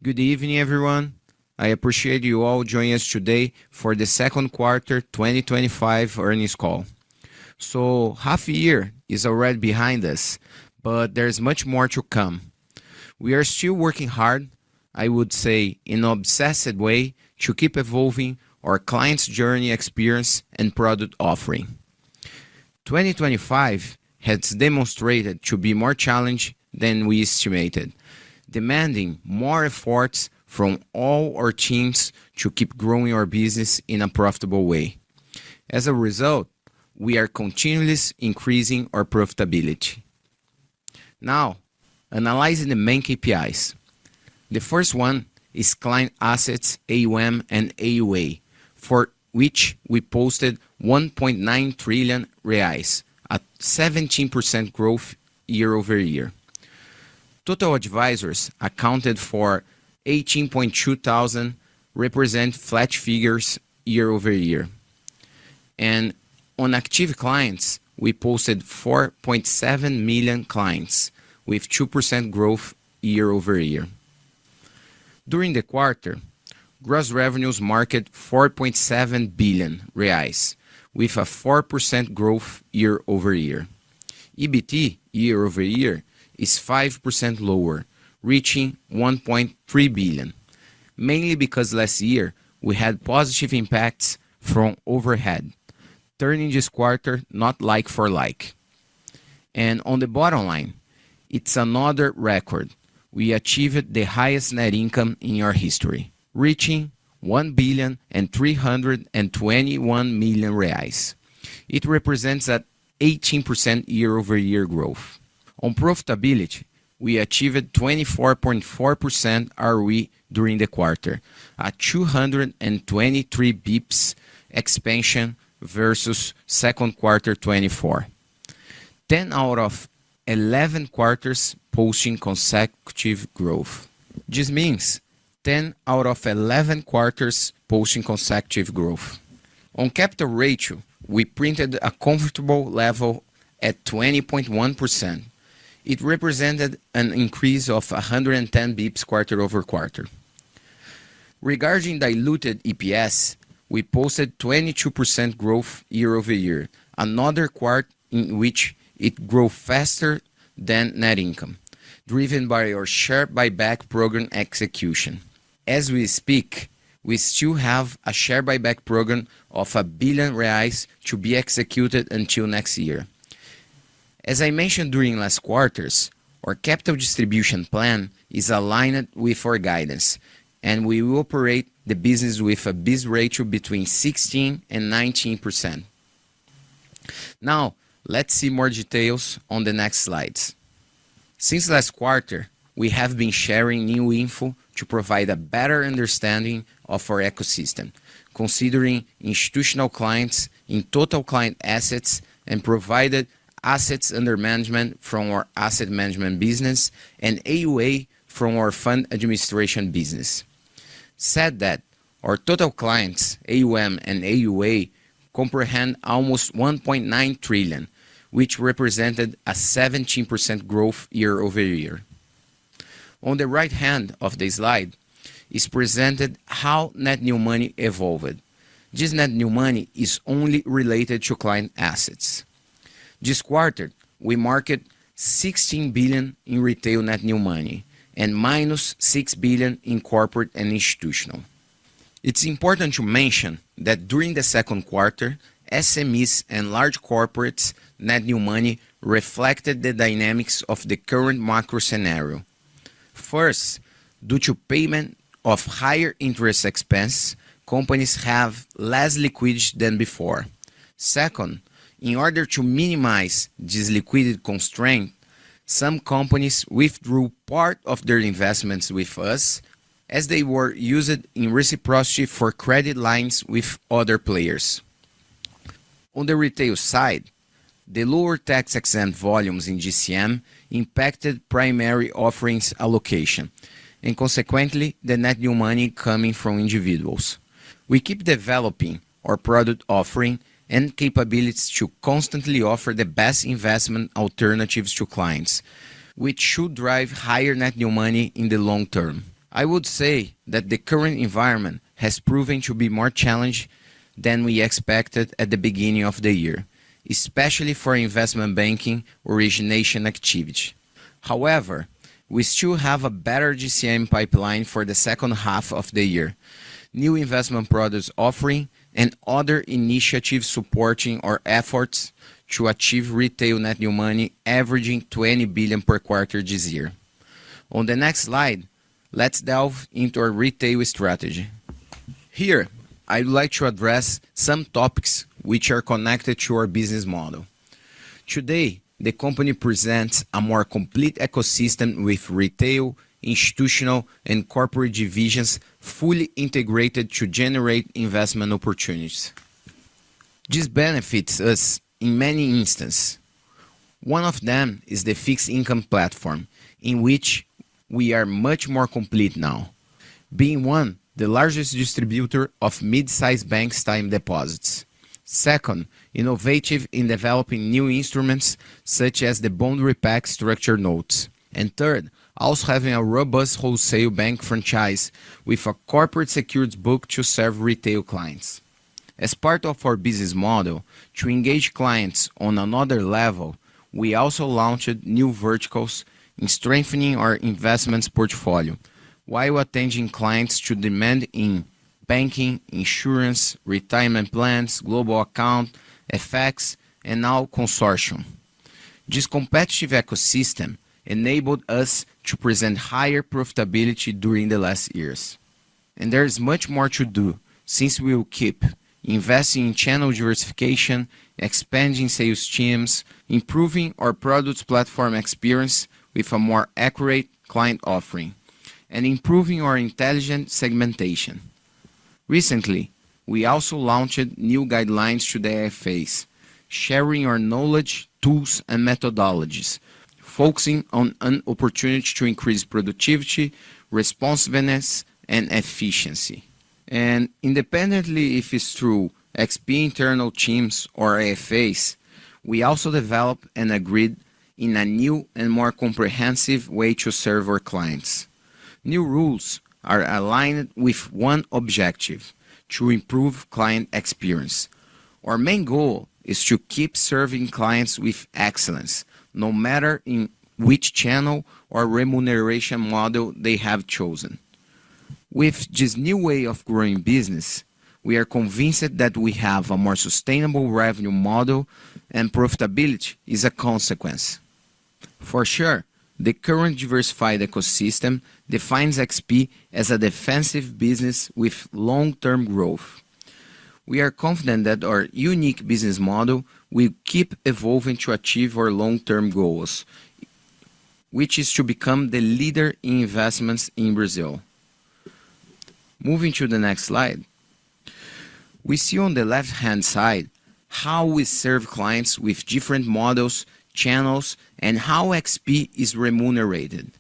Good evening, everyone. I appreciate you all joining us today for the second quarter 2025 earnings call. So, half a year is already behind us, but there's much more to come. We are still working hard, I would say in an obsessed way, to keep evolving our clients' journey experience and product offering. 2025 has demonstrated to be more challenging than we estimated, demanding more efforts from all our teams to keep growing our business in a profitable way. As a result, we are continuously increasing our profitability. Now, analyzing the main KPIs. The first one is client assets, AUM and AUA, for which we posted 1.9 trillion reais, a 17% growth year over year. Total advisors accounted for 18.2 thousand, represent flat figures year over year. And on active clients, we posted 4.7 million clients with 2% growth year over year. During the quarter, gross revenues marked 4.7 billion reais with a 4% growth year over year. EBT year over year is 5% lower, reaching 1.3 billion, mainly because last year we had positive impacts from overhead, turning this quarter not like for like. And on the bottom line, it's another record. We achieved the highest net income in our history, reaching 1.321 billion reais. It represents an 18% year-over-year growth. On profitability, we achieved 24.4% ROE during the quarter, a 223 bips expansion versus second quarter 24. 10 out of 11 quarters posting consecutive growth. This means 10 out of 11 quarters posting consecutive growth. On capital ratio, we printed a comfortable level at 20.1%. It represented an increase of 110 bips quarter over quarter. Regarding diluted EPS, we posted 22% growth year over year, another quarter in which it grew faster than net income, driven by our share buyback program execution. As we speak, we still have a share buyback program of 1 billion reais to be executed until next year. As I mentioned during last quarters, our capital distribution plan is aligned with our guidance, and we will operate the business with a BIS ratio between 16 and 19%. Now, let's see more details on the next slides. Since last quarter, we have been sharing new info to provide a better understanding of our ecosystem, considering institutional clients in total client assets and provided assets under management from our asset management business and AUA from our fund administration business. Said that, our total clients, AUM and AUA, comprehend almost 1.9 trillion, which represented a 17% growth year over year. On the right hand of the slide is presented how net new money evolved. This net new money is only related to client assets. This quarter, we marked 16 billion in retail net new money and minus 6 billion in corporate and institutional. It's important to mention that during the second quarter, SMEs and large corporates net new money reflected the dynamics of the current macro scenario. First, due to payment of higher interest expense, companies have less liquidity than before. Second, in order to minimize this liquidity constraint, some companies withdrew part of their investments with us as they were used in reciprocity for credit lines with other players. On the retail side, the lower tax-exempt volumes in GCM impacted primary offerings allocation and consequently the net new money coming from individuals. We keep developing our product offering and capabilities to constantly offer the best investment alternatives to clients, which should drive higher net new money in the long term. I would say that the current environment has proven to be more challenging than we expected at the beginning of the year, especially for investment banking origination activity. However, we still have a better GCM pipeline for the second half of the year, new investment products offering, and other initiatives supporting our efforts to achieve retail net new money averaging 20 billion per quarter this year. On the next slide, let's delve into our retail strategy. Here, I'd like to address some topics which are connected to our business model. Today, the company presents a more complete ecosystem with retail, institutional, and corporate divisions fully integrated to generate investment opportunities. This benefits us in many instances. One of them is the fixed income platform, in which we are much more complete now, being one, the largest distributor of mid-sized banks time deposits. Second, innovative in developing new instruments such as the bond repack structured notes. And third, also having a robust wholesale bank franchise with a corporate securities book to serve retail clients. As part of our business model, to engage clients on another level, we also launched new verticals in strengthening our investments portfolio, while attending clients to demand in banking, insurance, retirement plans, global account, FX, and now consortium. This competitive ecosystem enabled us to present higher profitability during the last years. And there is much more to do, since we will keep investing in channel diversification, expanding sales teams, improving our product platform experience with a more accurate client offering, and improving our intelligent segmentation. Recently, we also launched new guidelines to the IFAs, sharing our knowledge, tools, and methodologies, focusing on an opportunity to increase productivity, responsiveness, and efficiency. And independently if it's through XP internal teams or IFAs, we also developed and agreed in a new and more comprehensive way to serve our clients. New rules are aligned with one objective: to improve client experience. Our main goal is to keep serving clients with excellence, no matter in which channel or remuneration model they have chosen. With this new way of growing business, we are convinced that we have a more sustainable revenue model, and profitability is a consequence. For sure, the current diversified ecosystem defines XP as a defensive business with long-term growth. We are confident that our unique business model will keep evolving to achieve our long-term goals, which is to become the leader in investments in Brazil. Moving to the next slide, we see on the left-hand side how we serve clients with different models, channels, and how XP is remunerated.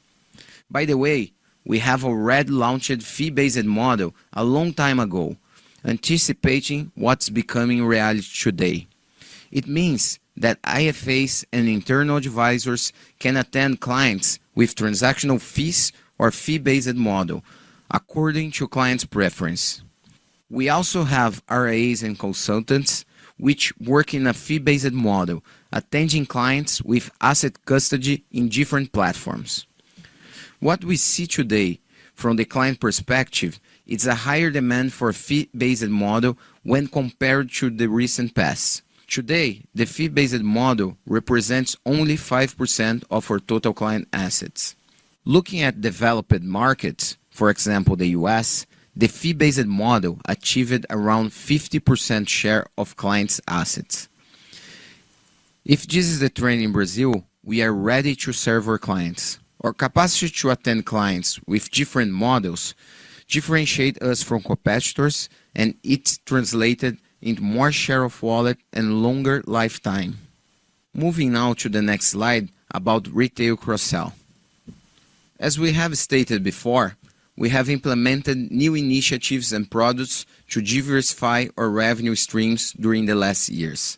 By the way, we have already launched fee-based model a long time ago, anticipating what's becoming reality today. It means that IFAs and internal advisors can attend clients with transactional fees or fee-based model, according to client's preference. We also have RAs and consultants, which work in a fee-based model, attending clients with asset custody in different platforms. What we see today, from the client perspective, is a higher demand for fee-based model when compared to the recent past. Today, the fee-based model represents only 5% of our total client assets. Looking at developed markets, for example the US, the fee-based model achieved around 50% share of clients' assets. If this is the trend in Brazil, we are ready to serve our clients. Our capacity to attend clients with different models differentiate us from competitors, and it's translated into more share of wallet and longer lifetime. Moving now to the next slide about retail cross-sell. As we have stated before, we have implemented new initiatives and products to diversify our revenue streams during the last years.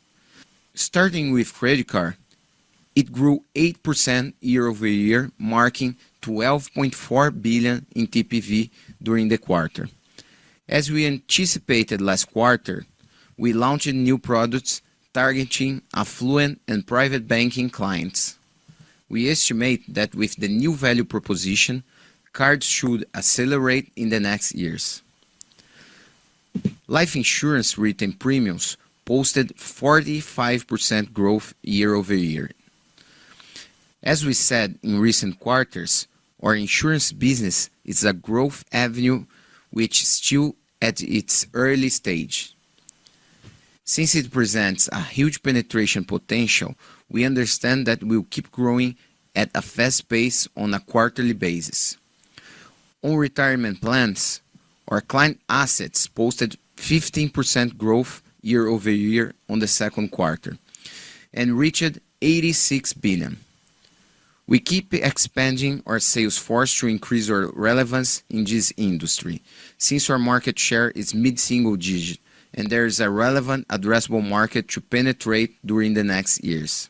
Starting with credit card, it grew 8% year over year, marking 12.4 billion in TPV during the quarter. As we anticipated last quarter, we launched new products targeting affluent and private banking clients. We estimate that with the new value proposition, cards should accelerate in the next years. Life insurance written premiums posted 45% growth year over year. As we said in recent quarters, our insurance business is a growth avenue which is still at its early stage. Since it presents a huge penetration potential, we understand that we'll keep growing at a fast pace on a quarterly basis. On retirement plans, our client assets posted 15% growth year over year on the second quarter and reached 86 billion. We keep expanding our sales force to increase our relevance in this industry, since our market share is mid-single digit and there is a relevant addressable market to penetrate during the next years.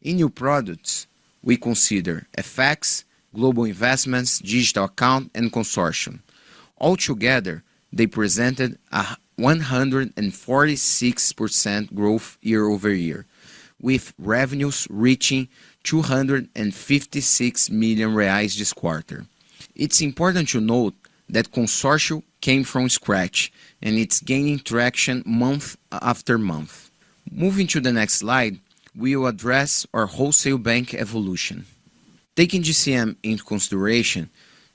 In new products, we consider FX, global investments, digital account, and consortium. Altogether, they presented a 146% growth year over year, with revenues reaching 256 million reais this quarter. It's important to note that consortium came from scratch and it's gaining traction month after month. Moving to the next slide, we will address our wholesale bank evolution. Taking GCM into consideration,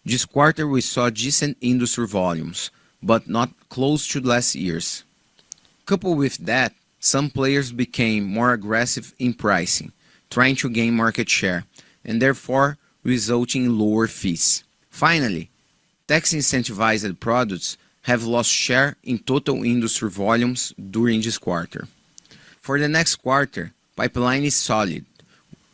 this quarter we saw decent industry volumes, but not close to last year's. Coupled with that, some players became more aggressive in pricing, trying to gain market share, and therefore resulting in lower fees. Finally, tax-incentivized products have lost share in total industry volumes during this quarter. For the next quarter, pipeline is solid.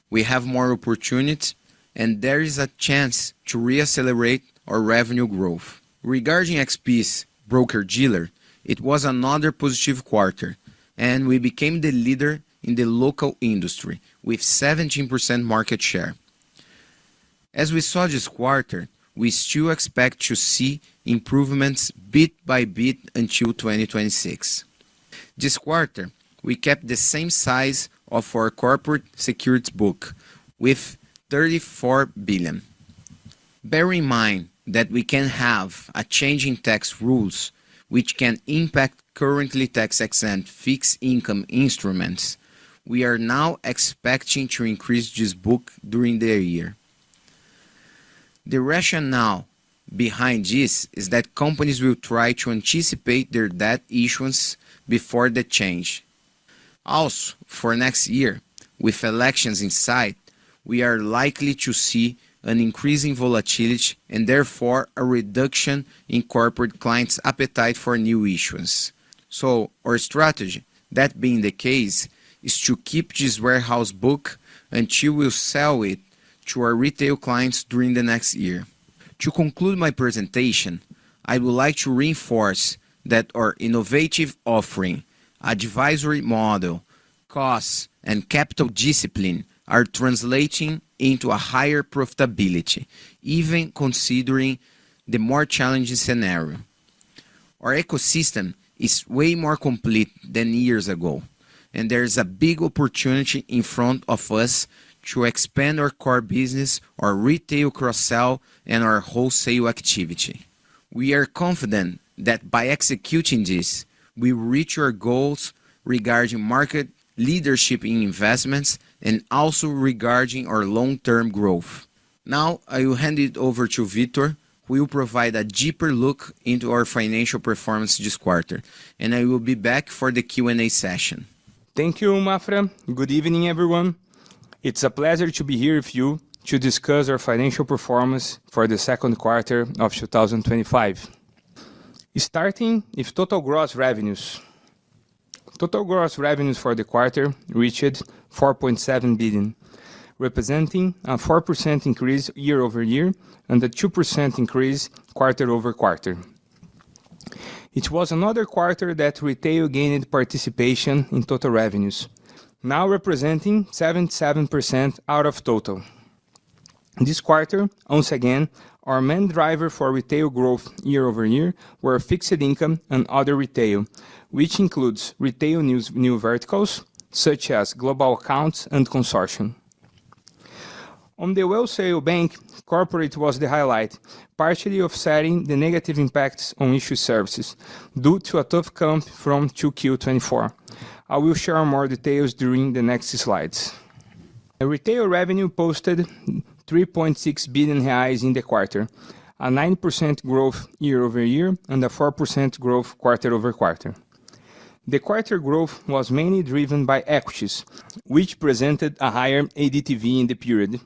We have more opportunities, and there is a chance to reaccelerate our revenue growth. Regarding XP's broker-dealer, it was another positive quarter, and we became the leader in the local industry with 17% market share. As we saw this quarter, we still expect to see improvements bit by bit until 2026. This quarter, we kept the same size of our corporate securities book with 34 billion. Bear in mind that we can have a change in tax rules which can impact currently tax-exempt fixed income instruments. We are now expecting to increase this book during the year. The rationale behind this is that companies will try to anticipate their debt issuance before the change. Also, for next year, with elections in sight, we are likely to see an increase in volatility and therefore a reduction in corporate clients' appetite for new issuance. So, our strategy, that being the case, is to keep this warehouse book until we sell it to our retail clients during the next year. To conclude my presentation, I would like to reinforce that our innovative offering, advisory model, costs, and capital discipline are translating into a higher profitability, even considering the more challenging scenario. Our ecosystem is way more complete than years ago, and there is a big opportunity in front of us to expand our core business, our retail cross-sell, and our wholesale activity. We are confident that by executing this, we will reach our goals regarding market leadership in investments and also regarding our long-term growth. Now, I will hand it over to Victor, who will provide a deeper look into our financial performance this quarter, and I will be back for the Q&A session. Thank you, Mafra. Good evening, everyone. It's a pleasure to be here with you to discuss our financial performance for the second quarter of 2025. Starting with total gross revenues. Total gross revenues for the quarter reached 4.7 billion, representing a 4% increase year over year and a 2% increase quarter over quarter. It was another quarter that retail gained participation in total revenues, now representing 77% out of total. This quarter, once again, our main driver for retail growth year over year were fixed income and other retail, which includes retail new verticals, such as global accounts and consortium. On the wholesale bank, corporate was the highlight, partially offsetting the negative impacts on issue services due to a tough comp from 2Q24. I will share more details during the next slides. The retail revenue posted 3.6 billion reais in the quarter, a 9% growth year over year and a 4% growth quarter over quarter. The quarter growth was mainly driven by equities, which presented a higher ADTV in the period.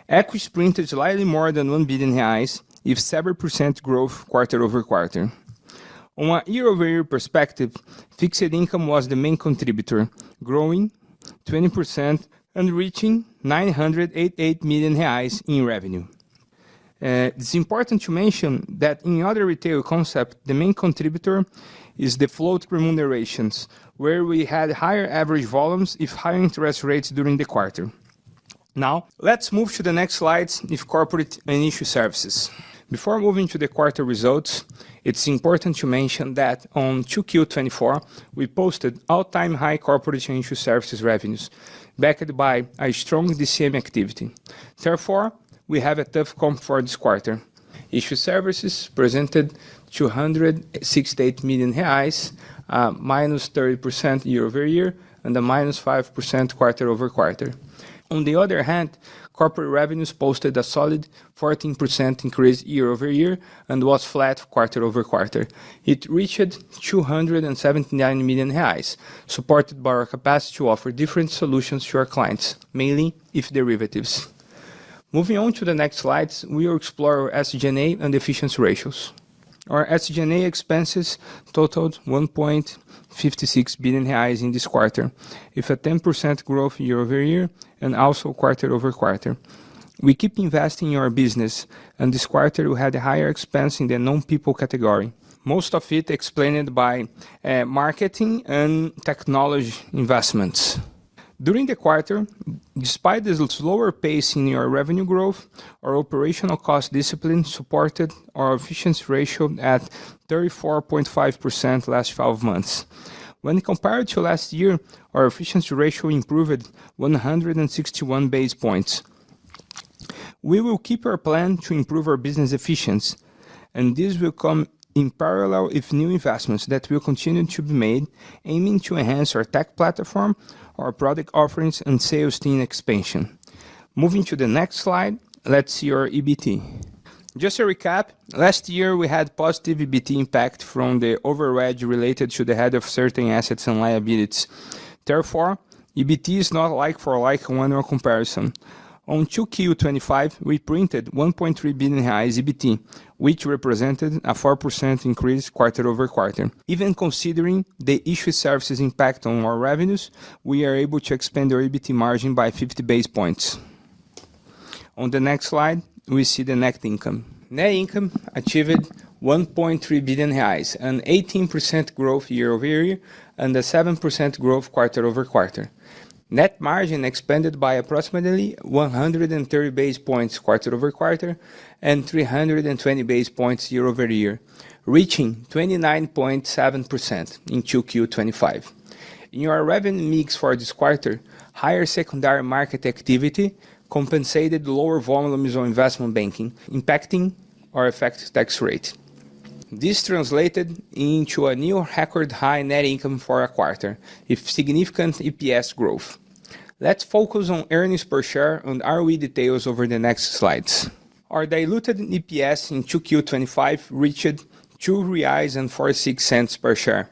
Equities printed slightly more than 1 billion reais, with 7% growth quarter over quarter. On a year-over-year perspective, fixed income was the main contributor, growing 20% and reaching 988 million reais in revenue. It's important to mention that in other retail concept, the main contributor is the float remunerations, where we had higher average volumes with higher interest rates during the quarter. Now, let's move to the next slides with corporate and issue services. Before moving to the quarter results, it's important to mention that on 2Q24, we posted all-time high corporate and issue services revenues, backed by a strong DCM activity. Therefore, we have a tough comp for this quarter. Issue services presented 268 million reais, minus 30% year over year, and a minus 5% quarter over quarter. On the other hand, corporate revenues posted a solid 14% increase year over year and was flat quarter over quarter. It reached 279 million reais, supported by our capacity to offer different solutions to our clients, mainly if derivatives. Moving on to the next slides, we will explore our SG&A and efficiency ratios. Our SG&A expenses totaled 1.56 billion reais in this quarter, with a 10% growth year over year and also quarter over quarter. We keep investing in our business, and this quarter we had a higher expense in the non-people category. Most of it explained by marketing and technology investments. During the quarter, despite the slower pace in our revenue growth, our operational cost discipline supported our efficiency ratio at 34.5% last 12 months. When compared to last year, our efficiency ratio improved 161 basis points. We will keep our plan to improve our business efficiency, and this will come in parallel with new investments that will continue to be made, aiming to enhance our tech platform, our product offerings, and sales team expansion. Moving to the next slide, let's see our EBT. Just a recap, last year we had positive EBT impact from the overhead related to the head of certain assets and liabilities. Therefore, EBT is not like-for-like annual comparison. On 2Q25, we printed 1.3 billion reais EBT, which represented a 4% increase quarter over quarter. Even considering the issue services impact on our revenues, we are able to expand our EBT margin by 50 basis points. On the next slide, we see the net income. Net income achieved 1.3 billion reais, an 18% growth year over year and a 7% growth quarter over quarter. Net margin expanded by approximately 130 basis points quarter over quarter and 320 basis points year over year, reaching 29.7% in 2Q25. In our revenue mix for this quarter, higher secondary market activity compensated lower volumes on investment banking, impacting our effective tax rate. This translated into a new record high net income for a quarter, with significant EPS growth. Let's focus on earnings per share and ROE details over the next slides. Our diluted EPS in 2Q25 reached 2.46 reais per share.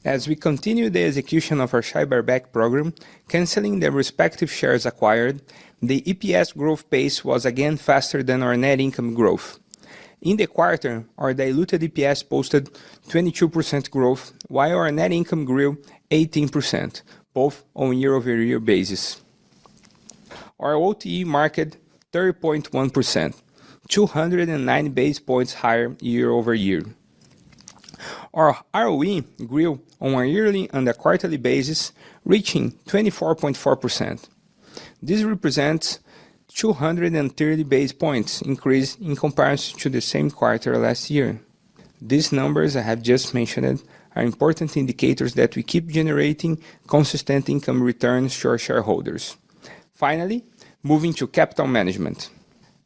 As we continue the execution of our share buyback program, canceling the respective shares acquired, the EPS growth pace was again faster than our net income growth. In the quarter, our diluted EPS posted 22% growth, while our net income grew 18%, both on a year-over-year basis. Our OTE marked 30.1%, 209 basis points higher year over year. Our ROE grew on a yearly and a quarterly basis, reaching 24.4%. This represents 230 base points increase in comparison to the same quarter last year. These numbers I have just mentioned are important indicators that we keep generating consistent income returns to our shareholders. Finally, moving to capital management.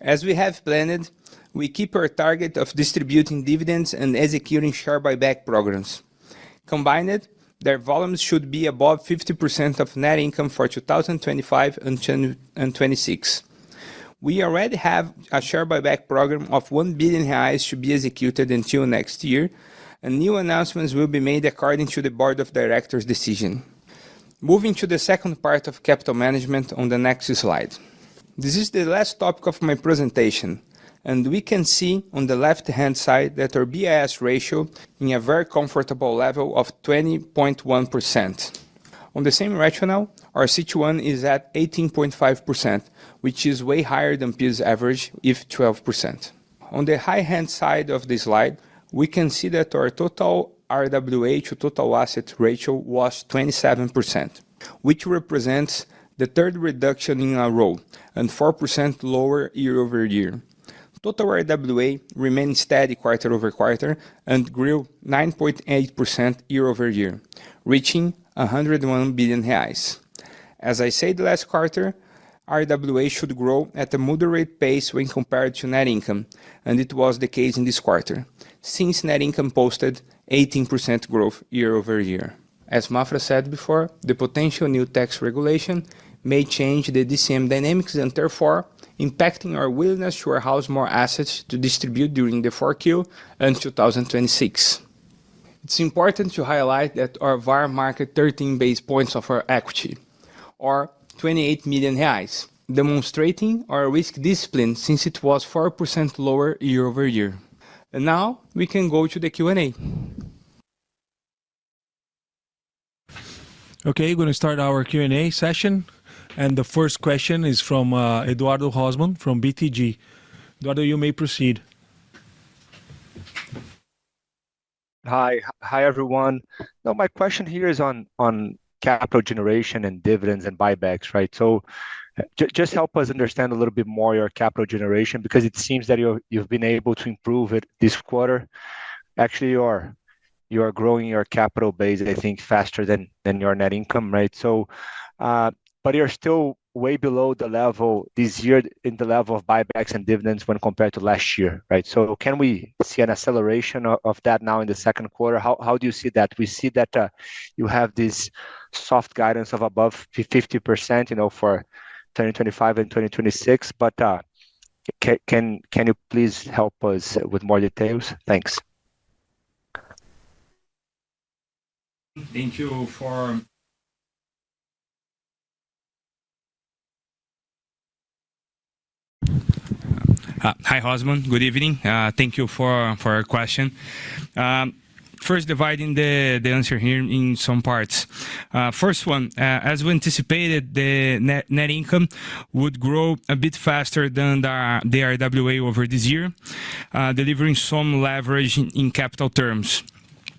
As we have planned, we keep our target of distributing dividends and executing share buyback programs. Combined, their volumes should be above 50% of net income for 2025 and 2026. We already have a share buyback program of 1 billion reais to be executed until next year, and new announcements will be made according to the Board of Directors' decision. Moving to the second part of capital management on the next slide. This is the last topic of my presentation, and we can see on the left-hand side that our BIS ratio in a very comfortable level of 20.1%. On the same rationale, our CET1 is at 18.5%, which is way higher than peers average, if 12%. On the high-hand side of the slide, we can see that our total RWA to total asset ratio was 27%, which represents the third reduction in a row and 4% lower year over year. Total RWA remained steady quarter over quarter and grew 9.8% year over year, reaching 101 billion reais. As I said last quarter, RWA should grow at a moderate pace when compared to net income, and it was the case in this quarter, since net income posted 18% growth year over year. As Mafra said before, the potential new tax regulation may change the DCM dynamics and therefore impacting our willingness to warehouse more assets to distribute during the 4Q and 2026. It's important to highlight that our VAR market 13 base points of our equity, or 28 million reais, demonstrating our risk discipline since it was 4% lower year over year. And now we can go to the Q&A. Okay, we're going to start our Q&A session. And the first question is from Eduardo Rosman from BTG. Eduardo, you may proceed. Hi everyone. No, my question here is on capital generation and dividends and buybacks, right? So just help us understand a little bit more your capital generation, because it seems that you've been able to improve it this quarter. Actually, you are growing your capital base, I think, faster than your net income, right? So, but you're still way below the level this year in the level of buybacks and dividends when compared to last year, right? So can we see an acceleration of that now in the second quarter? How do you see that? We see that you have this soft guidance of above 50%, for 2025 and 2026, but can you please help us with more details? Thanks. Thank you for... Hi, Rosman. Good evening. Thank you for your question. First, dividing the answer here in some parts. First one, as we anticipated, the net income would grow a bit faster than the RWA over this year, delivering some leverage in capital terms.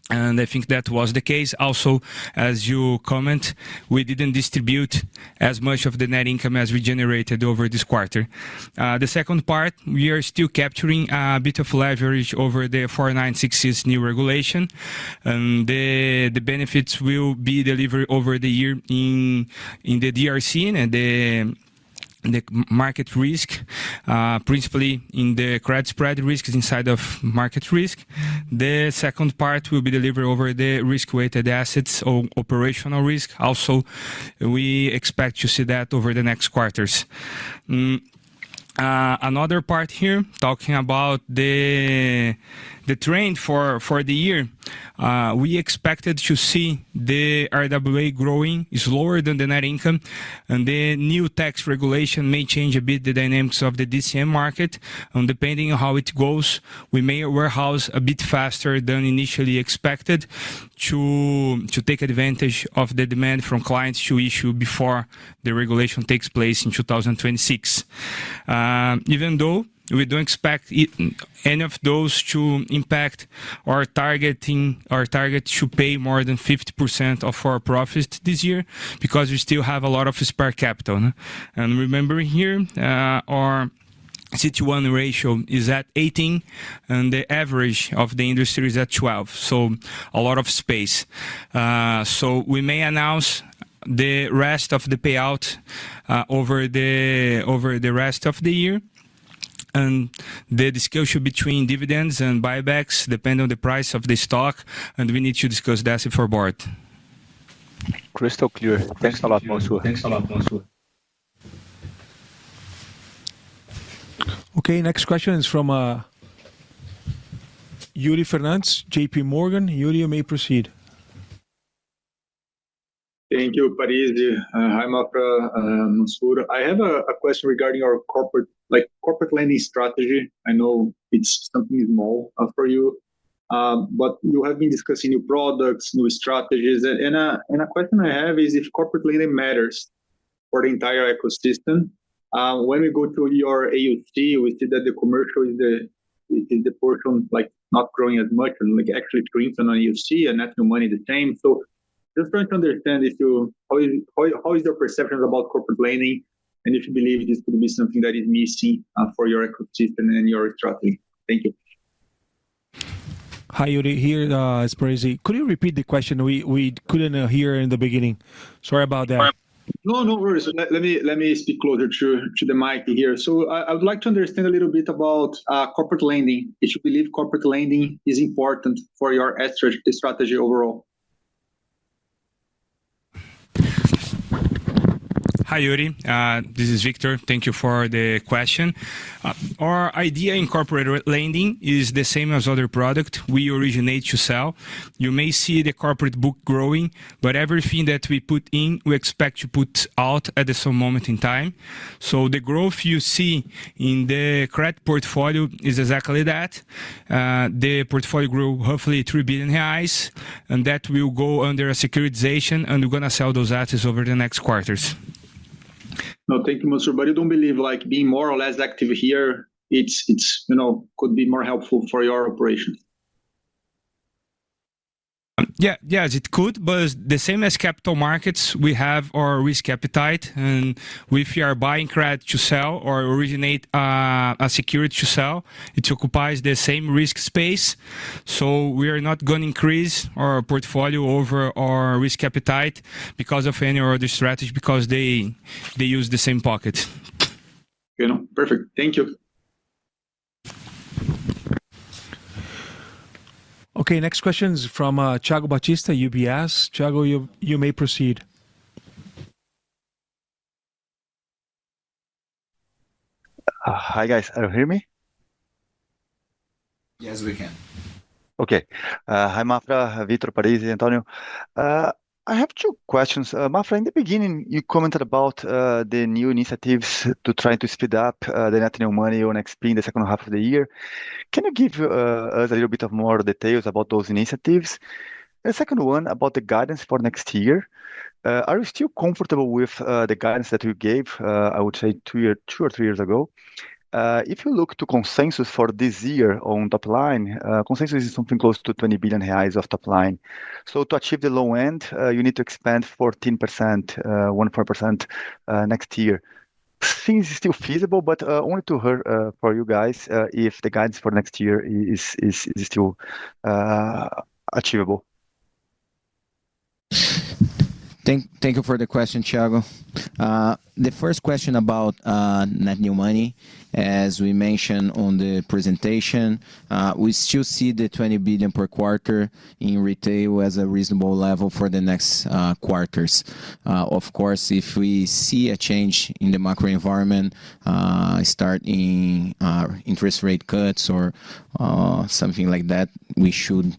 And I think that was the case. Also, as you comment, we didn't distribute as much of the net income as we generated over this quarter. The second part, we are still capturing a bit of leverage over the 4966 new regulation. And the benefits will be delivered over the year in the DRC and the market risk, principally in the credit spread risks inside of market risk. The second part will be delivered over the risk-weighted assets or operational risk. Also, we expect to see that over the next quarters. Another part here, talking about the trend for the year, we expected to see the RWA growing slower than the net income, and the new tax regulation may change a bit the dynamics of the DCM market, and depending on how it goes, we may warehouse a bit faster than initially expected to take advantage of the demand from clients to issue before the regulation takes place in 2026. Even though we don't expect any of those to impact our target to pay more than 50% of our profit this year, because we still have a lot of spare capital. No? And remember here, our CET1 ratio is at 18 and the average of the industry is at 12, so a lot of space. So we may announce the rest of the payout over the rest of the year, and the discussion between dividends and buybacks depend on the price of the stock, and we need to discuss that with our board. Crystal clear. Thanks a lot, Mansur. Okay, next question is from Yuri Fernandes, JP Morgan. Yuri, you may proceed. Thank you, Parisi. Hi, Mafra, Mansur. I have a question regarding our corporate lending strategy. I know it's something small for you, but you have been discussing new products, new strategies, and a question I have is if corporate lending matters for the entire ecosystem. When we go to your AUC, we see that the commercial is the portion like not growing as much, and like actually shrinking on AUC, and net new money the same. So just trying to understand how is your perception about corporate lending, and if you believe this could be something that is missing for your ecosystem and your strategy. Thank you. Hi, Yuri. Here is Parisi. Could you repeat the question? We couldn't hear in the beginning. Sorry about that. No worries. Let me speak closer to the mic here. So I would like to understand a little bit about corporate lending. If you believe corporate lending is important for your strategy overall. Hi, Yuri. This is Victor. Thank you for the question. Our idea in corporate lending is the same as other product. We originate to sell. You may see the corporate book growing, but everything that we put in, we expect to put out at some moment in time. So the growth you see in the credit portfolio is exactly that. The portfolio grew roughly 3 billion reais, and that will go under a securitization, and we're going to sell those assets over the next quarters. No, thank you, Mansur. But you don't believe like being more or less active here, it's could be more helpful for your operations? Yes, it could, but the same as capital markets, we have our risk appetite, and if you are buying credit to sell or originate a security to sell, it occupies the same risk space. So we are not going to increase our portfolio over our risk appetite because of any other strategy, because they use the same pocket. Perfect. Thank you. Okay, next question is from Thiago Batista, UBS. Thiago, you may proceed. Hi, guys. Can you hear me? Yes, we can. Okay. Hi, Mafra, Vitor, Parisi, Antonio. I have two questions. Mafra, in the beginning, you commented about the new initiatives to try to speed up the net new money on XP in the second half of the year. Can you give us a little bit of more details about those initiatives? The second one, about the guidance for next year. Are you still comfortable with the guidance that you gave, I would say, 2 or 3 years ago? If you look to consensus for this year on top line, consensus is something close to 20 billion reais of top line. So to achieve the low end, you need to expand 14%, 14% next year. Things is still feasible, but only to hear for you guys if the guidance for next year is still achievable. Thank you for the question, Thiago. The first question about net new money, as we mentioned on the presentation, we still see the 20 billion per quarter in retail as a reasonable level for the next quarters. Of course, if we see a change in the macro environment, starting interest rate cuts or something like that, we should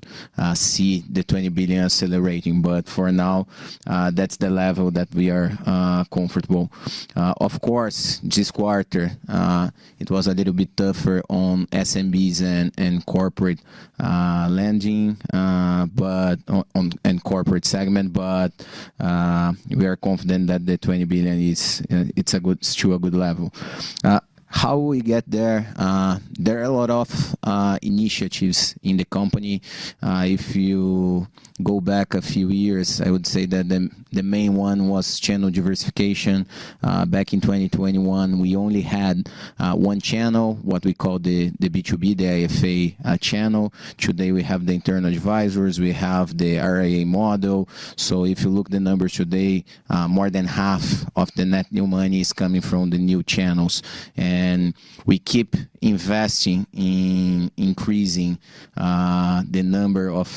see the 20 billion accelerating. But for now, that's the level that we are comfortable. Of course, this quarter, it was a little bit tougher on SMBs and corporate lending, but and corporate segment. But we are confident that the 20 billion is still a good level. how we get there, there are a lot of initiatives in the company. If you go back a few years, I would say that the main one was channel diversification. Back in 2021, we only had one channel, what we call the B2B, the IFA channel. Today we have the internal advisors, we have the RIA model. So if you look the numbers today, more than half of the net new money is coming from the new channels. And we keep investing in increasing the number of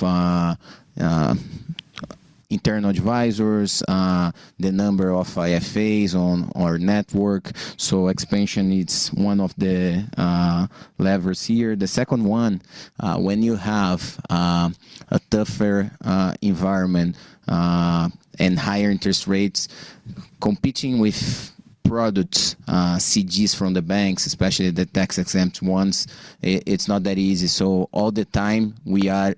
internal advisors, the number of IFAs on our network. So expansion is one of the levers here. The second one, when you have a tougher environment and higher interest rates, competing with products, CDs from the banks, especially the tax-exempt ones, it's not that easy. So all the time we are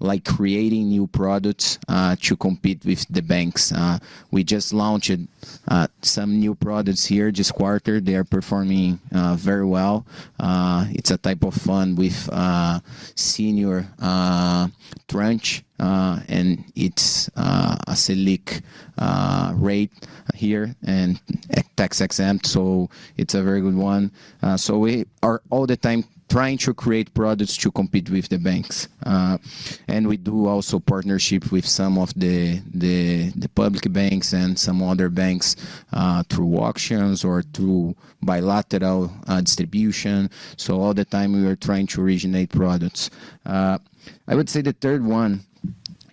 like creating new products to compete with the banks. We just launched some new products here this quarter. They are performing very well. It's a type of fund with senior tranche, and it's a Selic rate here and tax exempt, so it's a very good one. So we are all the time trying to create products to compete with the banks, and we do also partnership with some of the public banks and some other banks through auctions or through bilateral distribution. So all the time we are trying to originate products. I would say the third one,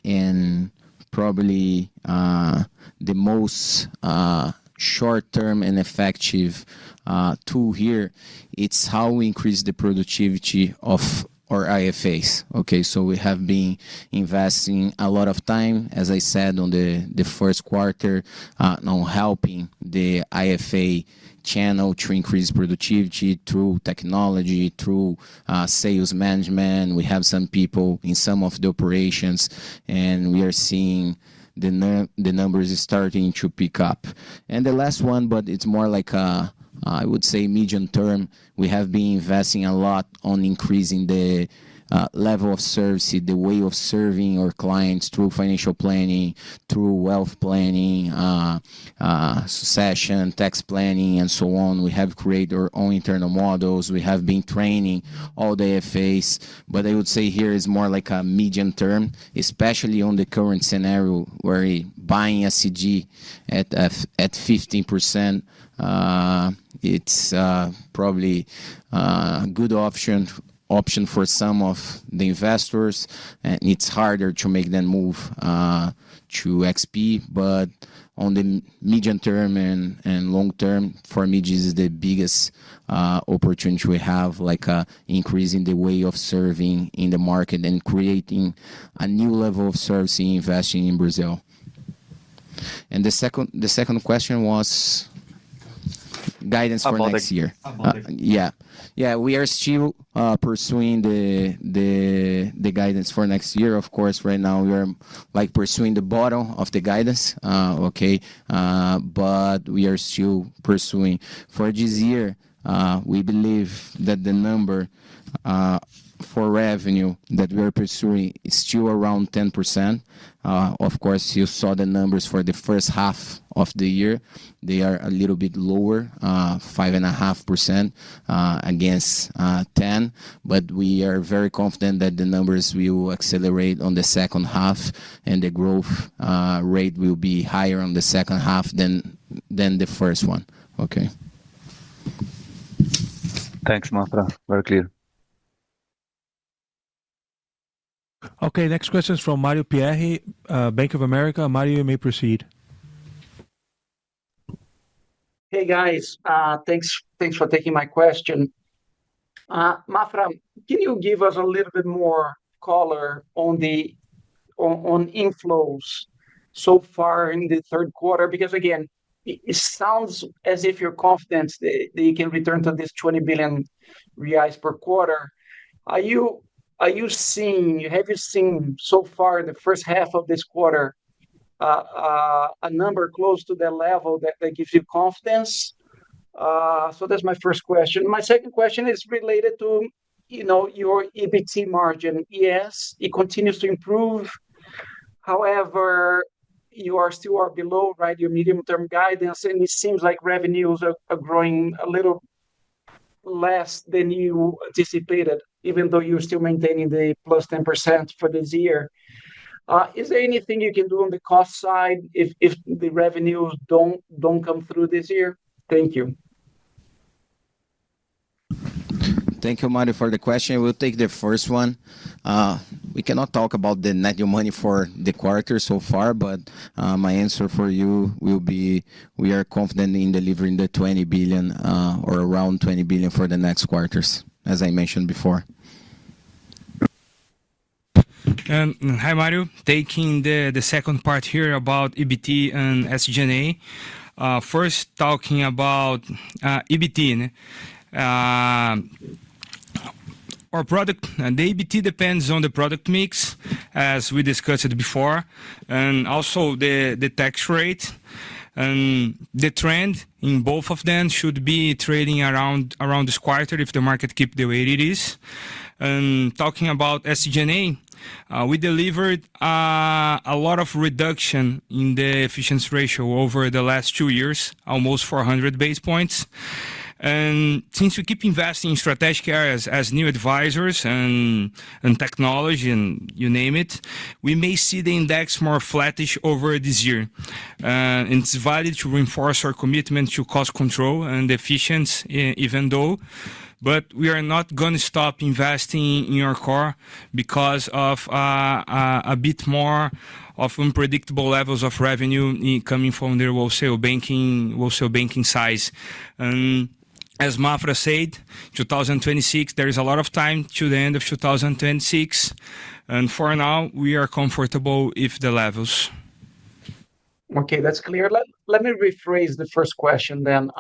and probably the most short-term and effective tool here, it's how we increase the productivity of our IFAs. Okay, so we have been investing a lot of time, as I said, on the first quarter, on helping the IFA channel to increase productivity through technology, through sales management. We have some people in some of the operations, and we are seeing the numbers starting to pick up. And the last one, but it's more like I would say medium term, we have been investing a lot on increasing the level of service, the way of serving our clients through financial planning, through wealth planning, succession, tax planning, and so on. We have created our own internal models. We have been training all the FAs, but I would say here is more like a medium term, especially on the current scenario where buying a CG at 15%, it's probably a good option for some of the investors, and it's harder to make them move to XP, but on the medium term and long term, for me, this is the biggest opportunity we have, like increasing the way of serving in the market and creating a new level of service in investing in Brazil. And the second question was guidance for next year. Yeah, we are still pursuing the guidance for next year. Of course, right now we are like pursuing the bottom of the guidance, but we are still pursuing. For this year, we believe that the number for revenue that we are pursuing is still around 10%. Of course, you saw the numbers for the first half of the year. They are a little bit lower, 5.5% against 10%, but we are very confident that the numbers will accelerate on the second half, and the growth rate will be higher on the second half than the first one. Okay. Thanks, Mafra. Very clear. Okay, next question is from Mario Pierri, Bank of America. Mario, you may proceed. Hey guys, thanks for taking my question. Mafra, can you give us a little bit more color on inflows so far in the third quarter? Because again, it sounds as if you're confident that you can return to this 20 billion reais per quarter. Have you seen so far in the first half of this quarter a number close to that level that gives you confidence? So that's my first question. My second question is related to, your EBT margin. Yes, it continues to improve. However, you are still below, right, your medium-term guidance, and it seems like revenues are growing a little less than you anticipated, even though you're still maintaining the plus 10% for this year. Is there anything you can do on the cost side if the revenues don't come through this year? Thank you. Thank you, Mario, for the question. We'll take the first one. We cannot talk about the net new money for the quarter so far, but my answer for you will be we are confident in delivering the 20 billion or around 20 billion for the next quarters, as I mentioned before. Hi, Mario. Taking the second part here about EBT and SG&A. First, talking about EBT. Our product, the EBT depends on the product mix, as we discussed before, and also the tax rate. And the trend in both of them should be trading around this quarter if the market keep the way it is. And talking about SG&A, we delivered a lot of reduction in the efficiency ratio over the last 2 years, almost 400 base points. And since we keep investing in strategic areas as new advisors and technology and you name it, we may see the index more flattish over this year. And it's valid to reinforce our commitment to cost control and efficiency, even though. But we are not going to stop investing in our core because of a bit more of unpredictable levels of revenue coming from the wholesale banking size. And as Mafra said, 2026, there is a lot of time to the end of 2026. And for now, we are comfortable with the levels. Okay, that's clear. Let me rephrase the first question then.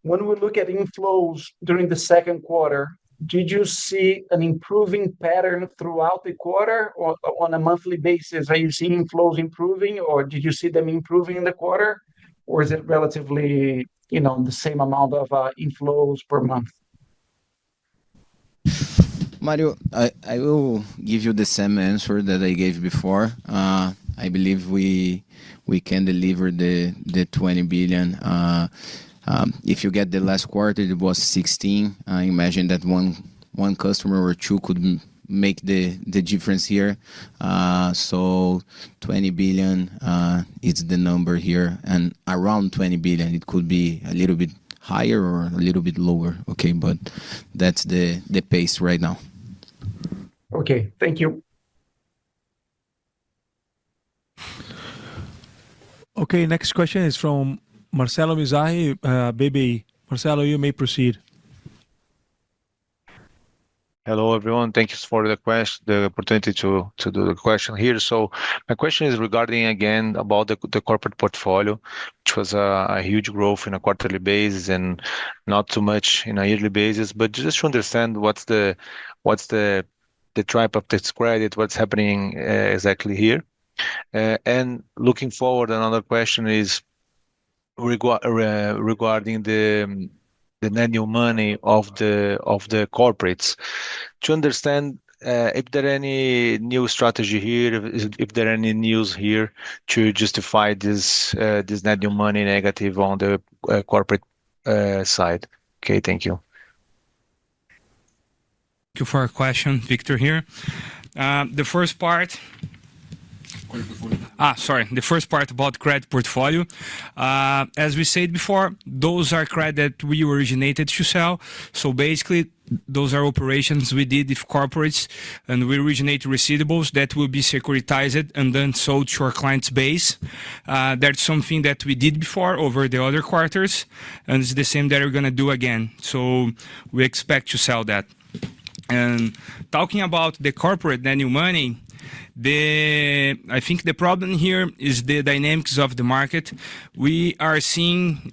When we look at inflows during the second quarter, did you see an improving pattern throughout the quarter or on a monthly basis? Are you seeing inflows improving or did you see them improving in the quarter? Or is it relatively, the same amount of inflows per month? Mario, I will give you the same answer that I gave before. I believe we can deliver the 20 billion. If you get the last quarter, it was 16. I imagine that one customer or two could make the difference here. So 20 billion is the number here, and around 20 billion. It could be a little bit higher or a little bit lower. Okay, but that's the pace right now. Okay, thank you. Okay, next question is from Marcelo Mizrahi, BBI. Marcelo, you may proceed. Hello, everyone. Thank you for the opportunity to do the question here. So my question is regarding again about the corporate portfolio, which was a huge growth in a quarterly basis and not too much in a yearly basis. But just to understand what's the type of this credit, what's happening exactly here. And looking forward, another question is regarding the net new money of the corporates, to understand if there any new strategy here, if there any news here to justify this net new money negative on the corporate side. Okay, thank you. Thank you for your question, Victor here. The first part about credit portfolio. As we said before, those are credit that we originated to sell. So basically, those are operations we did with corporates, and we originate receivables that will be securitized and then sold to our clients' base. That's something that we did before over the other quarters, and it's the same that we're going to do again. So we expect to sell that. And talking about the corporate net new money, I think the problem here is the dynamics of the market. We are seeing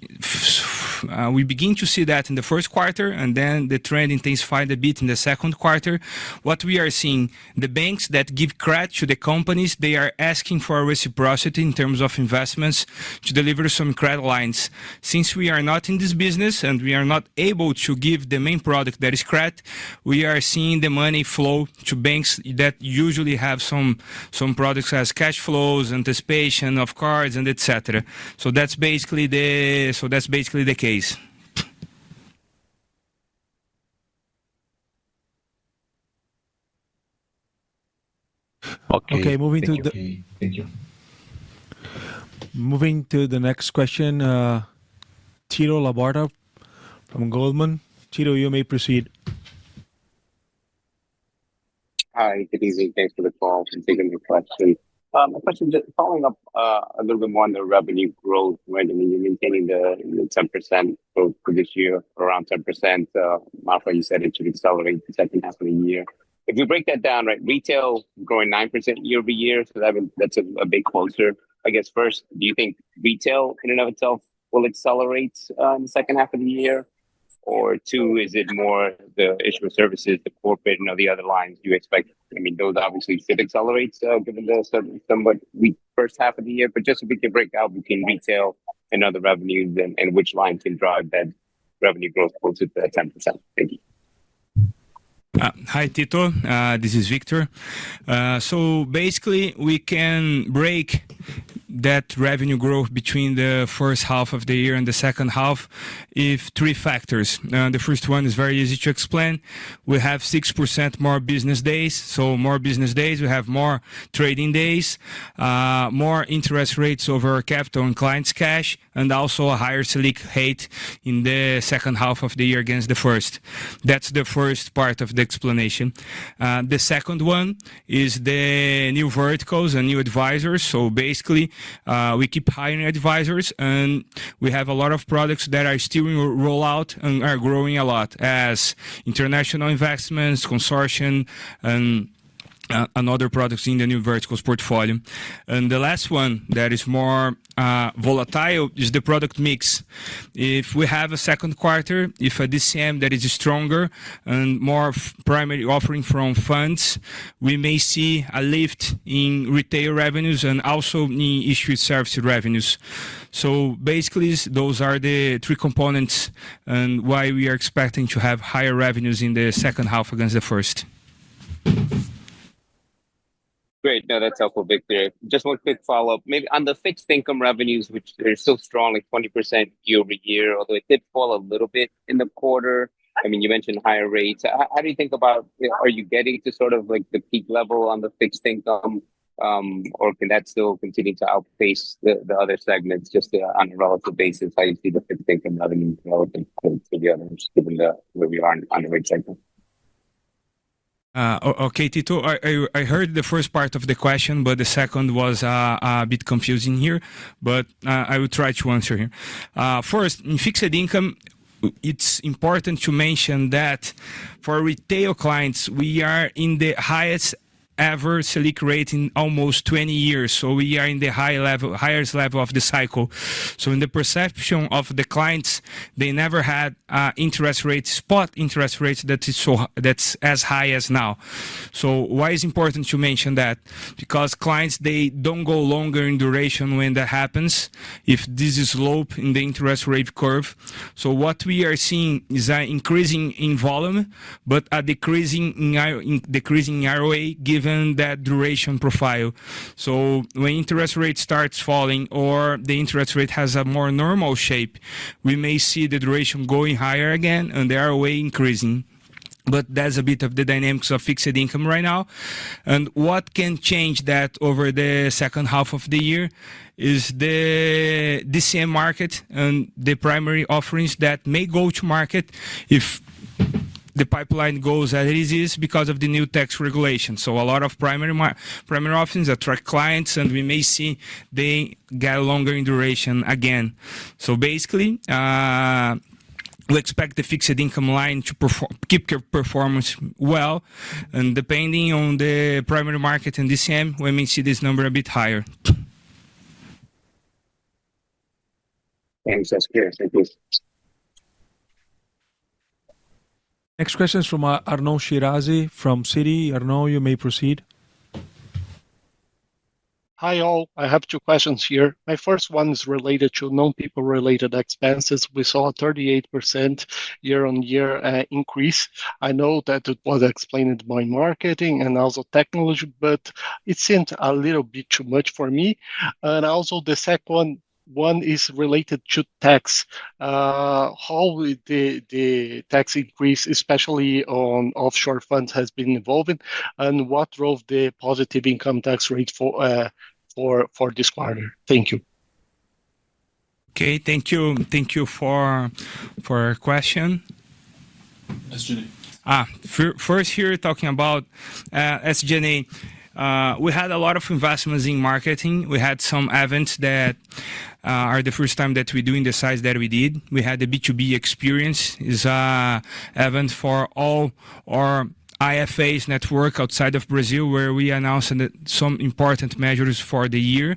we begin to see that in the first quarter, and then the trend intensified a bit in the second quarter. What we are seeing, the banks that give credit to the companies, they are asking for reciprocity in terms of investments to deliver some credit lines. Since we are not in this business and we are not able to give the main product that is credit, we are seeing the money flow to banks that usually have some products as cash flows, anticipation of cards, and etc. So that's basically the case. Okay, moving to the Thank you. moving to the next question. Tito Labarta from Goldman. Tito, you may proceed. Hi, good evening. Thanks for the call and taking the question. My question, just following up a little bit more on the revenue growth, right? I mean, you're maintaining the 10% growth for this year, around 10%. Mafra, you said it should accelerate the second half of the year. If we break that down, right, retail growing 9% year over year, so that's a big closer. I guess first, do you think retail in and of itself will accelerate in the second half of the year? Or two, is it more the issuer services, the corporate, and the other lines you expect? I mean, those obviously should accelerate given the somewhat weak first half of the year. But just if we can break out between retail and other revenues and which line can drive that revenue growth closer to that 10%. Thank you. Hi, Tito. This is Victor. So basically, we can break that revenue growth between the first half of the year and the second half if three factors. The first one is very easy to explain. We have 6% more business days. So more business days, we have more trading days, more interest rates over capital and clients' cash, and also a higher Selic rate in the second half of the year against the first. That's the first part of the explanation. The second one is the new verticals and new advisors. So basically, we keep hiring advisors, and we have a lot of products that are still in rollout and are growing a lot, as international investments, consortium, and other products in the new verticals portfolio. And the last one that is more volatile is the product mix. If we have a second quarter, if a DCM that is stronger and more primary offering from funds, we may see a lift in retail revenues and also in issue service revenues. So basically, those are the three components and why we are expecting to have higher revenues in the second half against the first. Great. No, that's helpful, Victor. Just one quick follow-up. Maybe on the fixed income revenues, which are still strong, like 20% year over year, although it did fall a little bit in the quarter. I mean, you mentioned higher rates. How do you think about, are you getting to sort of like the peak level on the fixed income, or can that still continue to outpace the other segments just on a relative basis? How you see the fixed income revenue relative to the others, given where we are on the rate cycle? Okay, Tito, I heard the first part of the question, but the second was a bit confusing here, but I will try to answer here. First, in fixed income, it's important to mention that for retail clients, we are in the highest ever Selic rate in almost 20 years. So we are in the highest level of the cycle. So in the perception of the clients, they never had spot interest rates that's as high as now. So why is important to mention that? Because clients, they don't go longer in duration when that happens, if this is slope in the interest rate curve. So what we are seeing is an increasing in volume, but a decreasing in ROA given that duration profile. So when interest rate starts falling or the interest rate has a more normal shape, we may see the duration going higher again and the ROA increasing. But that's a bit of the dynamics of fixed income right now. And what can change that over the second half of the year is the DCM market and the primary offerings that may go to market if the pipeline goes as it is because of the new tax regulation. So a lot of primary offerings attract clients, and we may see they get longer in duration again. So basically, we expect the fixed income line to keep your performance well, and depending on the primary market and DCM, we may see this number a bit higher. Thanks, that's clear. Thank you. Next question is from Arnaud Shirazi from Citi. Arnaud, you may proceed. Hi all, I have two questions here. My first one is related to non-people related expenses. We saw a 38% year-on-year increase. I know that it was explained by marketing and also technology, but it seemed a little bit too much for me. And also the second one is related to tax. How the tax increase, especially on offshore funds, has been evolving, and what drove the positive income tax rate for this quarter? Thank you. Okay, thank you for your question. SG&A. First here talking about SG&A. We had a lot of investments in marketing. We had some events that are the first time that we do in the size that we did. We had the B2B experience is a event for all our IFAs network outside of Brazil, where we announced some important measures for the year.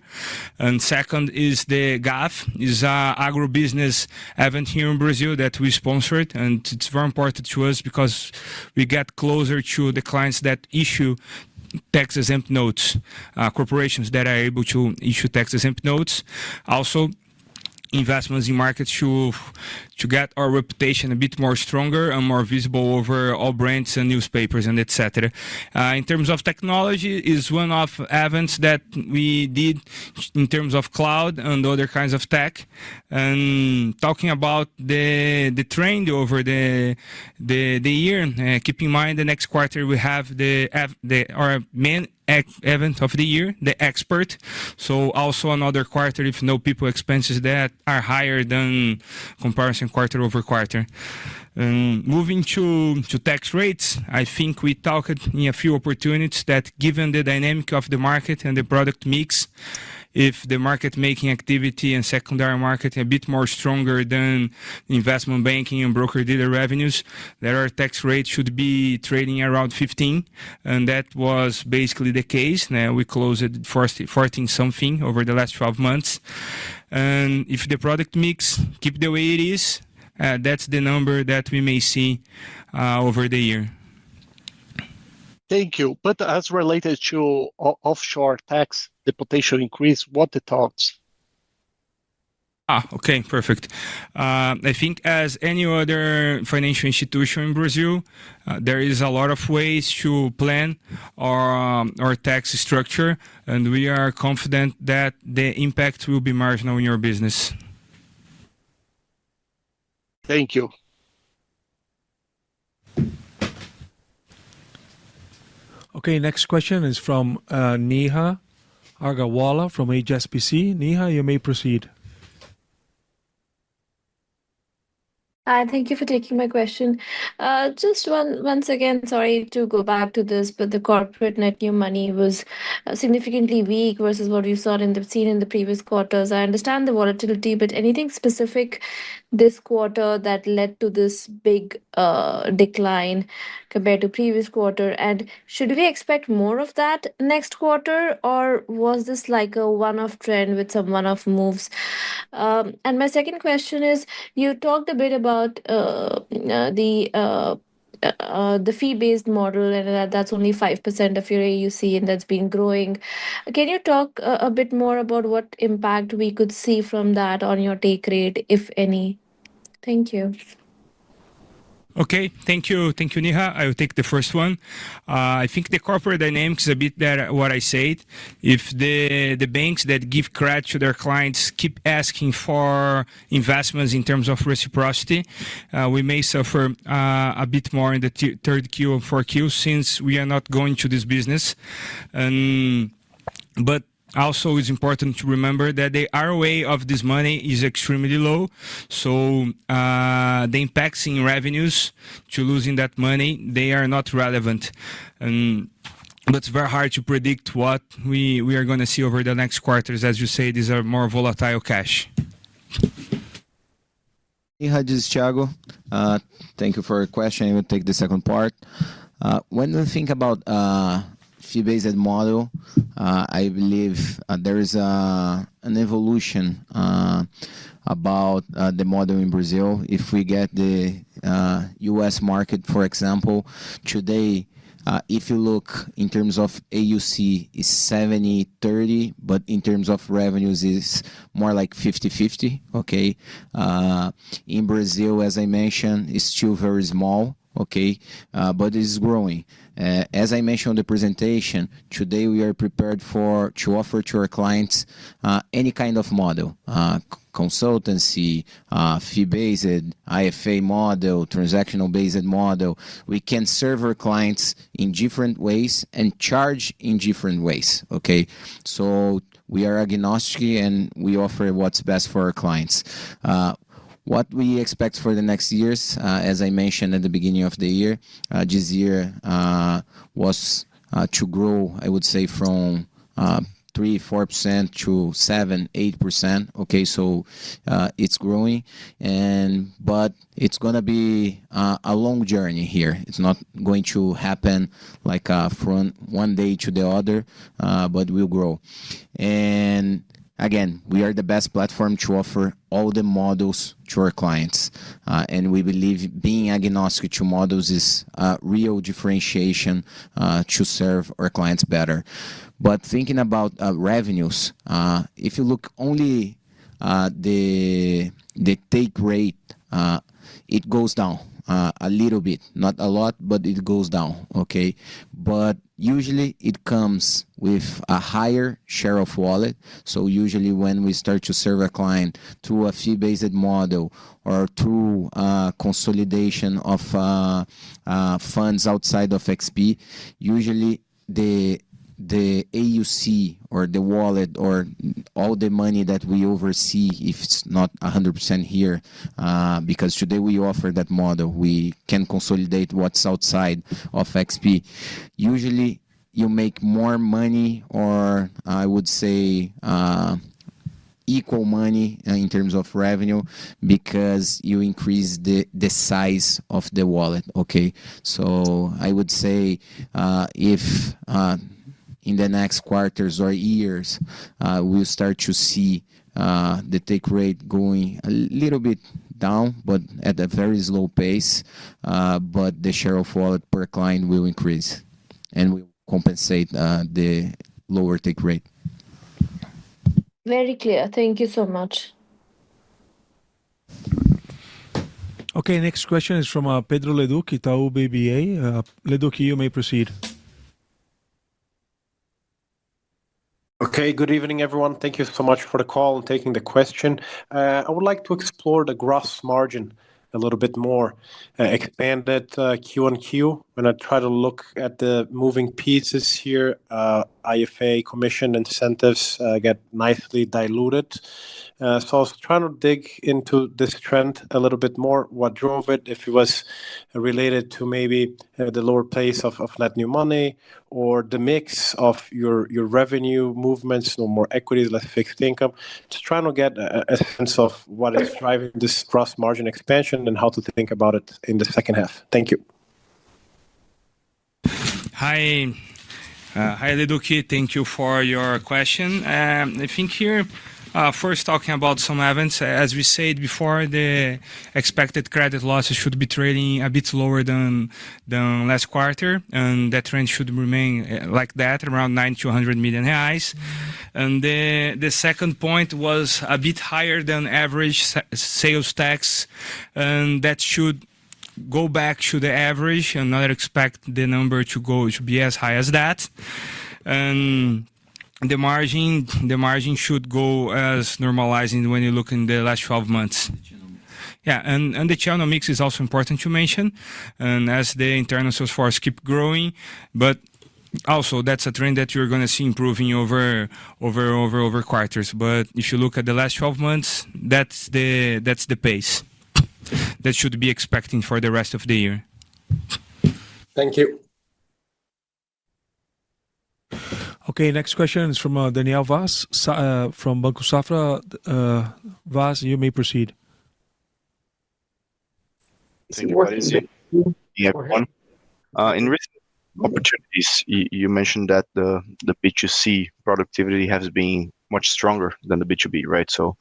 And second is the GAF, is a agribusiness event here in Brazil that we sponsored, and it's very important to us because we get closer to the clients that issue tax-exempt notes, corporations that are able to issue tax-exempt notes. Also, investments in markets to get our reputation a bit more stronger and more visible over all brands and newspapers and etc. In terms of technology, is one of events that we did in terms of cloud and other kinds of tech. And talking about the trend over the year, keep in mind the next quarter we have our main event of the year, the expert. So also another quarter if no people expenses that are higher than comparison quarter over quarter. Moving to tax rates, I think we talked in a few opportunities that given the dynamic of the market and the product mix, if the market making activity and secondary market a bit more stronger than investment banking and broker dealer revenues, that our tax rate should be trading around 15, and that was basically the case. Now we closed at 14 something over the last 12 months. And if the product mix keep the way it is, that's the number that we may see over the year. Thank you. But as related to offshore tax, the potential increase, what the thoughts? Okay, perfect. I think as any other financial institution in Brazil, there is a lot of ways to plan our tax structure, and we are confident that the impact will be marginal in your business. Thank you. Okay, next question is from Neha Agarwala from HSBC. Neha, you may proceed. Hi, thank you for taking my question. Just once again, sorry to go back to this, but the corporate net new money was significantly weak versus what we seen in the previous quarters. I understand the volatility, but anything specific this quarter that led to this big decline compared to previous quarter? And should we expect more of that next quarter, or was this like a one-off trend with some one-off moves? And my second question is, you talked a bit about the fee-based model, and that's only 5% of your AUC, and that's been growing. Can you talk a bit more about what impact we could see from that on your take rate, if any? Thank you. Okay, thank you, Neha. I will take the first one. I think the corporate dynamics is a bit that what I said. If the banks that give credit to their clients keep asking for investments in terms of reciprocity, we may suffer a bit more in the third Q and fourth Q since we are not going to this business. But also, it's important to remember that the ROA of this money is extremely low. So the impacts in revenues to losing that money, they are not relevant. But it's very hard to predict what we are going to see over the next quarters. As you say, these are more volatile cash. Neha, this is Thiago. Thank you for your question. I will take the second part. When we think about fee-based model, I believe there is an evolution about the model in Brazil. If we get the U.S. market, for example, today, if you look in terms of AUC, is 70-30, but in terms of revenues is more like 50-50, okay? In Brazil, as I mentioned, it's still very small, okay, but it's growing. As I mentioned on the presentation, today we are prepared to offer to our clients any kind of model, consultancy, fee-based, IFA model, transactional-based model. We can serve our clients in different ways and charge in different ways, okay? So we are agnostic and we offer what's best for our clients. What we expect for the next years, as I mentioned at the beginning of the year, this year was to grow, I would say, from 3-4% to 7-8%. Okay, so it's growing, but it's gonna be a long journey here. It's not going to happen like from one day to the other, but we'll grow. And again, we are the best platform to offer all the models to our clients. And we believe being agnostic to models is a real differentiation to serve our clients better. But thinking about revenues, if you look only the take rate, it goes down a little bit, not a lot, but it goes down, okay? But usually it comes with a higher share of wallet. So usually when we start to serve a client through a fee-based model or through consolidation of funds outside of XP, usually the AUC or the wallet or all the money that we oversee, if it's not 100% here, because today we offer that model, we can consolidate what's outside of XP. Usually you make more money, or I would say equal money in terms of revenue, because you increase the size of the wallet, okay? So I would say if in the next quarters or years, we'll start to see the take rate going a little bit down, but at a very slow pace. But the share of wallet per client will increase and will compensate the lower take rate. Very clear. Thank you so much. Okay, next question is from Pedro Leduc, Itaú BBA. Leduc, you may proceed. Okay, good evening, everyone. Thank you so much for the call and taking the question. I would like to explore the gross margin a little bit more, expanded Q on Q. When I try to look at the moving pieces here, IFA commission incentives get nicely diluted. So I was trying to dig into this trend a little bit more. What drove it? If it was related to maybe the lower pace of net new money, or the mix of your revenue movements, no more equities, less fixed income. Just trying to get a sense of what is driving this gross margin expansion and how to think about it in the second half. Thank you. Hi, Leduc. Thank you for your question. I think here, first talking about some events, as we said before, the expected credit losses should be trading a bit lower than last quarter, and that trend should remain like that, around 90 to 100 million reais. And the second point was a bit higher than average sales tax, and that should go back to the average and not expect the number to be as high as that. And the margin should go as normalizing when you look in the last 12 months. Yeah, and the channel mix is also important to mention, and as the internal sales force keep growing, but also that's a trend that you're going to see improving over quarters. But if you look at the last 12 months, that's the pace that should be expecting for the rest of the year. Thank you. Okay, next question is from Daniel Vaz from Banco Safra. Vaz, you may proceed. Thank you, everyone. In recent opportunities, you mentioned that the B2C productivity has been much stronger than the B2B, right? So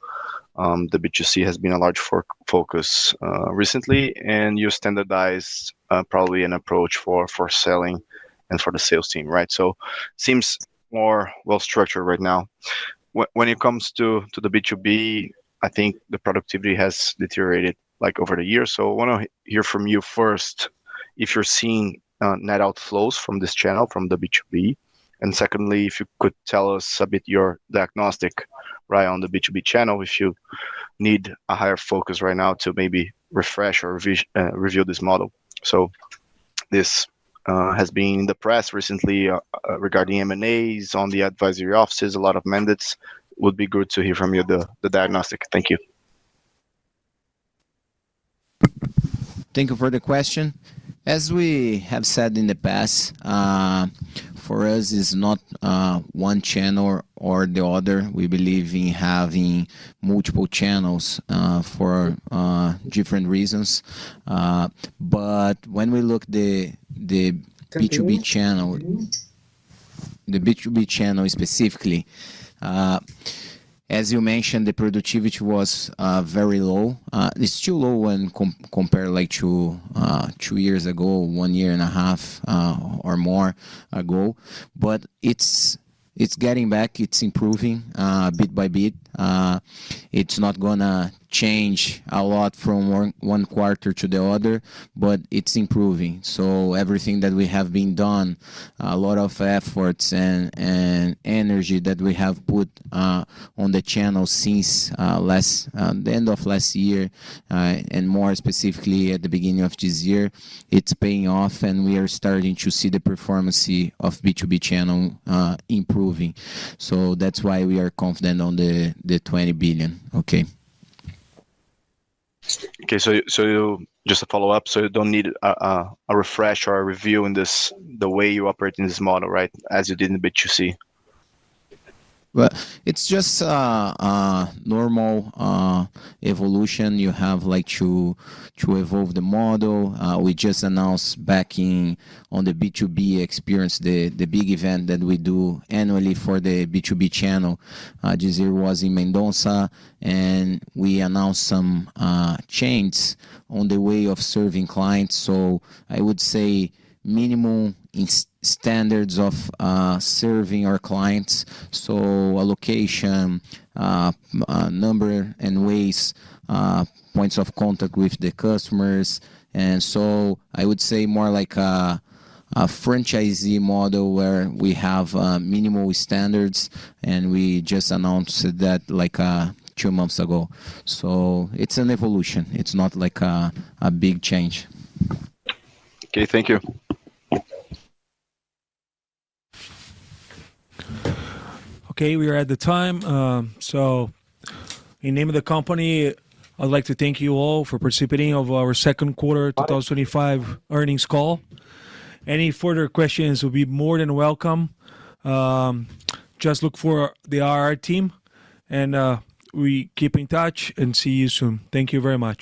the B2C has been a large focus recently, and you standardize probably an approach for selling and for the sales team, right? So seems more well structured right now. When it comes to the B2B, I think the productivity has deteriorated like over the years. So I want to hear from you first if you're seeing net outflows from this channel, from the B2B. And secondly, if you could tell us a bit your diagnostic, right, on the B2B channel, if you need a higher focus right now to maybe refresh or review this model. So this has been in the press recently regarding M&As on the advisory offices, a lot of mandates. Would be good to hear from you the diagnostic. Thank you. Thank you for the question. As we have said in the past, for us is not one channel or the other. We believe in having multiple channels for different reasons. But when we look the B2B channel, specifically, as you mentioned, the productivity was very low. It's still low when compared like to 2 years ago, 1 year and a half or more ago. But it's getting back. It's improving bit by bit. It's not gonna change a lot from one quarter to the other, but it's improving. So everything that we have been done, a lot of efforts and energy that we have put on the channel since the end of last year, and more specifically at the beginning of this year, it's paying off, and we are starting to see the performance of B2B channel improving. So that's why we are confident on the 20 billion. Okay. Okay, so you, just a follow up. So you don't need a refresh or a review in the way you operate in this model, right? As you did in B2C. Well, it's just normal evolution. You have like to evolve the model. We just announced back on the B2B experience, the big event that we do annually for the B2B channel. This year was in Mendonça, and we announced some changes on the way of serving clients. So I would say minimum standards of serving our clients. So allocation, number and ways, points of contact with the customers. And so I would say more like a franchisee model where we have minimal standards, and we just announced that like 2 months ago. So it's an evolution. It's not like a big change. Okay, thank you. Okay, we are at the time. So in name of the company, I'd like to thank you all for participating of our second quarter 2025 earnings call. Any further questions will be more than welcome. Just look for the RR team, and we keep in touch and see you soon. Thank you very much.